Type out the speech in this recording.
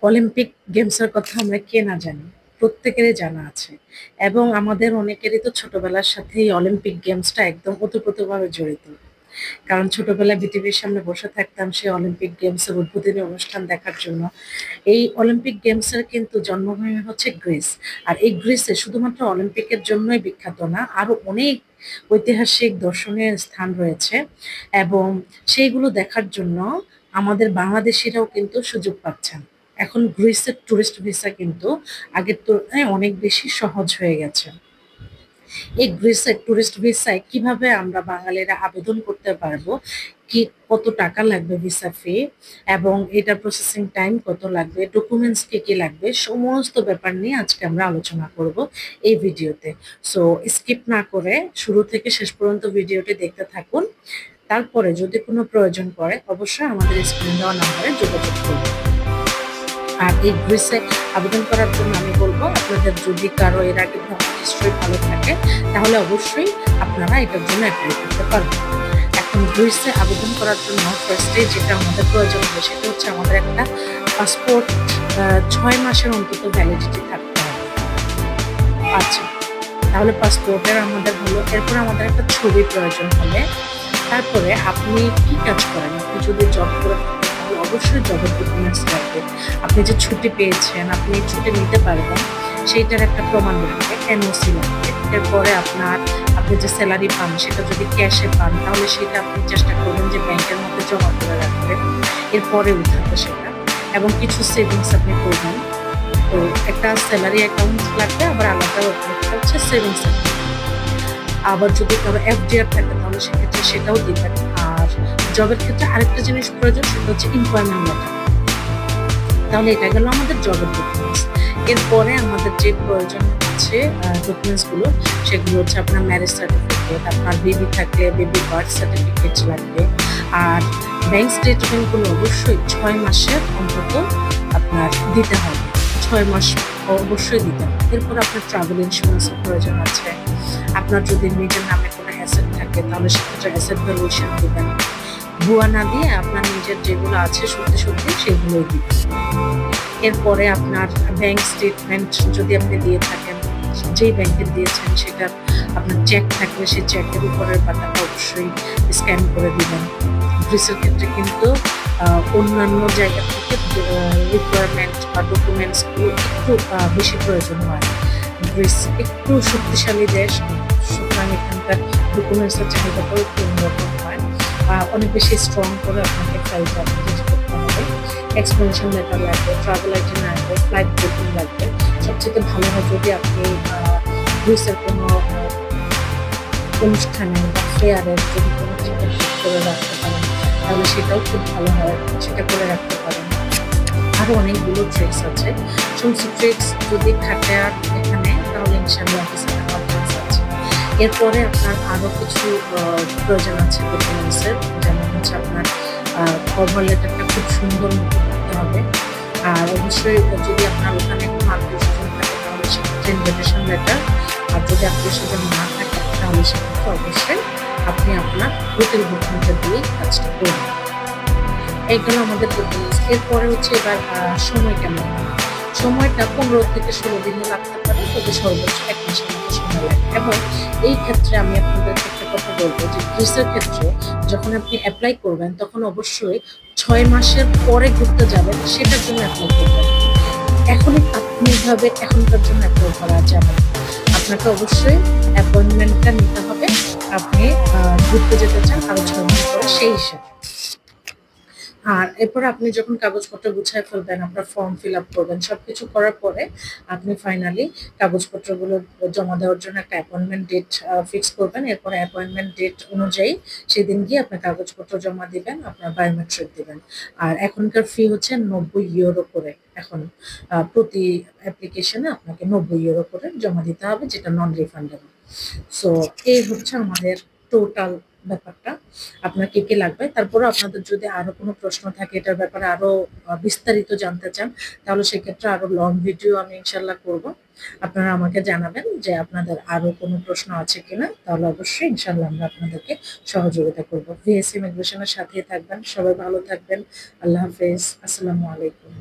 Olympic গেমসের কথা আমরা কে না জানি, প্রত্যেকেরই জানা আছে। এবং আমাদের অনেকেরই তো ছোটবেলার সাথে এই অলিম্পিক গেমসটা একদম ওতপ্রোতভাবে জড়িত। কারণ ছোটবেলায় বিটিভির সামনে বসে থাকতাম সেই অলিম্পিক গেমসের উদ্বোধনী অনুষ্ঠান দেখার জন্য। এই অলিম্পিক গেমসের কিন্তু জন্মভূমি হচ্ছে গ্রিস। আর এই গ্রিসে শুধুমাত্র অলিম্পিকের জন্যই বিখ্যাত না, আরো অনেক ঐতিহাসিক দর্শনীয় স্থান রয়েছে, এবং সেইগুলো দেখার জন্য আমাদের বাংলাদেশিরাও কিন্তু সুযোগ পাচ্ছেন। এখন গ্রিসের টুরিস্ট ভিসা কিন্তু আগের তুলনায় অনেক বেশি সহজ হয়ে গেছে। এই গ্রিসের টুরিস্ট ভিসায় কিভাবে আমরা বাঙালিরা আবেদন করতে পারবো, কি কত টাকা লাগবে ভিসা ফি, এবং এটার প্রসেসিং টাইম কত লাগবে, ডকুমেন্টস কি কি লাগবে, সমস্ত ব্যাপার নিয়ে আজকে আমরা আলোচনা করব এই ভিডিওতে। সো স্কিপ না করে শুরু থেকে শেষ পর্যন্ত ভিডিওটি দেখতে থাকুন। তারপরে যদি কোনো প্রয়োজন পড়ে অবশ্যই আমাদের স্ক্রিন দেওয়া নাম্বারে যোগাযোগ করবেন। আর এই গ্রিসে আবেদন করার জন্য আমি বলবো, আপনাদের যদি কারো এর আগে ভ্রমণ হিস্ট্রি ভালো থাকে তাহলে অবশ্যই আপনারা এটার জন্য অ্যাপ্লাই করতে পারবেন। এখন গ্রিসে আবেদন করার জন্য ফার্স্টে যেটা আমাদের প্রয়োজন হবে সেটা হচ্ছে আমাদের একটা পাসপোর্ট 6 মাসের অন্তত ভ্যালিডিটি থাকতে হবে। আচ্ছা, তাহলে পাসপোর্টের আমাদের হলো, এরপর আমাদের একটা ছবি প্রয়োজন হবে। তারপরে আপনি কি কাজ করেন, আপনি যদি জব করে থাকেন তাহলে অবশ্যই জবের ডকুমেন্টস লাগবে। আপনি যে ছুটি পেয়েছেন, আপনি ছুটি নিতে পারবেন সেইটার একটা প্রমাণ লাগবে, এনওসি লাগবে। এরপরে আপনি যে স্যালারি পান সেটা যদি ক্যাশে পান তাহলে সেটা আপনি চেষ্টা করবেন যে ব্যাংকের মধ্যে জমা করে রাখবেন, এরপরে উঠাতে সেটা। এবং কিছু সেভিংস আপনি করবেন। তো একটা স্যালারি অ্যাকাউন্ট লাগবে, আবার আলাদা একটা হচ্ছে সেভিংস অ্যাকাউন্ট। আবার যদি কারো এফডিআর থাকে তাহলে সেক্ষেত্রে সেটাও দিবেন। আর জবের ক্ষেত্রে আরেকটা জিনিস প্রয়োজন, সেটা হচ্ছে এমপ্লয়মেন্ট লেটার। তাহলে এটা গেল আমাদের জবের ডকুমেন্টস। এরপরে আমাদের যে প্রয়োজন হচ্ছে ডকুমেন্টস গুলো, সেগুলো হচ্ছে আপনার ম্যারেজ সার্টিফিকেট, আপনার বেবি থাকলে বেবি বার্থ সার্টিফিকেট লাগবে। আর ব্যাংক স্টেটমেন্ট গুলো অবশ্যই 6 মাসের অন্তত আপনার দিতে হবে, 6 মাস অবশ্যই দিতে হবে। এরপর আপনার ট্রাভেল ইন্স্যুরেন্সের প্রয়োজন আছে। আপনার যদি নিজের নামে কোনো অ্যাসেট থাকে তাহলে সেক্ষেত্রে অ্যাসেট ভ্যালুয়েশন দিবেন। ভুয়া না দিয়ে আপনার নিজের যেগুলো আছে সত্যি সত্যি সেগুলোই দিবেন। এরপরে আপনার ব্যাংক স্টেটমেন্ট যদি আপনি দিয়ে থাকেন, যেই ব্যাংকে দিয়েছেন সেটা আপনার চেক থাকলে সেই চেকের উপরের পাতাটা অবশ্যই স্ক্যান করে দিবেন। গ্রিসের ক্ষেত্রে কিন্তু অন্যান্য জায়গা থেকে রিকোয়ারমেন্ট বা ডকুমেন্টসগুলো একটু বেশি প্রয়োজন হয়। গ্রিস একটু শক্তিশালী দেশ, সুতরাং এখানকার ডকুমেন্টসের চাহিদাটাও একটু অন্যরকম হয়। অনেক বেশি স্ট্রং করে আপনাকে ফাইলটা আপডেট করতে হবে। এক্সপ্লেনেশন লেটার লাগবে, ট্রাভেল আইডি লাগবে, ফ্লাইট বুকিং লাগবে। সবচেয়ে ভালো হয় যদি আপনি গ্রিসের কোনো অনুষ্ঠানে বা ফেয়ারের যদি কোনো টিকিট বুক করে রাখতে পারেন তাহলে সেটাও খুব ভালো হয়, সেটা করে রাখতে পারেন। আরো অনেকগুলো ট্রিক্স আছে, সমস্ত ট্রিক্স যদি থাকে আর এখানে তাহলে ইনশাআল্লাহ অফিসে কনফারেন্স আছে। এরপরে আপনার আরো কিছু প্রয়োজন আছে ডকুমেন্টসের, যেমন হচ্ছে আপনার কভার লেটারটা খুব সুন্দর মতো করতে হবে। আর অবশ্যই যদি আপনার ওখানে কোনো আত্মীয় স্বজন থাকে তাহলে সেক্ষেত্রে ইনভিটেশন লেটার। আর যদি আত্মীয় স্বজন না থাকে তাহলে সেক্ষেত্রে অবশ্যই আপনি আপনার হোটেল বুকিংটা দিয়ে কাজটা করবেন। এইগুলো আমাদের ডকুমেন্টস। এরপরে হচ্ছে এবার সময় কেমন হয়, সময়টা 15 থেকে 16 দিনে লাগতে পারে, তবে সর্বোচ্চ 1 মাসের মতো সময় লাগে। এবং এই ক্ষেত্রে আমি আপনাদের একটা কথা বলবো যে গ্রিসের ক্ষেত্রে যখন আপনি অ্যাপ্লাই করবেন তখন অবশ্যই 6 মাসের পরে ঘুরতে যাবেন সেটার জন্য অ্যাপ্লাই করবেন। এখনই তাৎক্ষণিকভাবে এখনকার জন্য অ্যাপ্লাই করা যাবে না। আপনাকে অবশ্যই অ্যাপয়েন্টমেন্টটা নিতে হবে। আপনি ঘুরতে যেতে চান আরো 6 মাস পরে সেই হিসাবে। আর এরপর আপনি যখন কাগজপত্র গুছায় ফেলবেন, আপনার ফর্ম ফিল আপ করবেন, সবকিছু করার পরে আপনি ফাইনালি কাগজপত্রগুলো জমা দেওয়ার জন্য একটা অ্যাপয়েন্টমেন্ট ডেট ফিক্স করবেন। এরপরে অ্যাপয়েন্টমেন্ট ডেট অনুযায়ী সেদিন গিয়ে আপনার কাগজপত্র জমা দিবেন, আপনার বায়োমেট্রিক দিবেন। আর এখনকার ফি হচ্ছে 90 ইউরো করে। এখন প্রতি অ্যাপ্লিকেশনে আপনাকে 90 ইউরো করে জমা দিতে হবে, যেটা নন রিফান্ডেবল। সো এই হচ্ছে আমাদের টোটাল ব্যাপারটা। আপনার কি কি লাগবে। তারপরে আপনাদের যদি আরো কোনো প্রশ্ন থাকে এটার ব্যাপারে আরো বিস্তারিত জানতে চান তাহলে সেক্ষেত্রে আরো লং ভিডিও আমি ইনশাল্লাহ করব। আপনারা আমাকে জানাবেন যে আপনাদের আরো কোনো প্রশ্ন আছে কিনা, তাহলে অবশ্যই ইনশাল্লাহ আমরা আপনাদেরকে সহযোগিতা করব। ভিএস ইমিগ্রেশনের সাথেই থাকবেন। সবাই ভালো থাকবেন। আল্লাহ হাফেজ। আসসালামু আলাইকুম।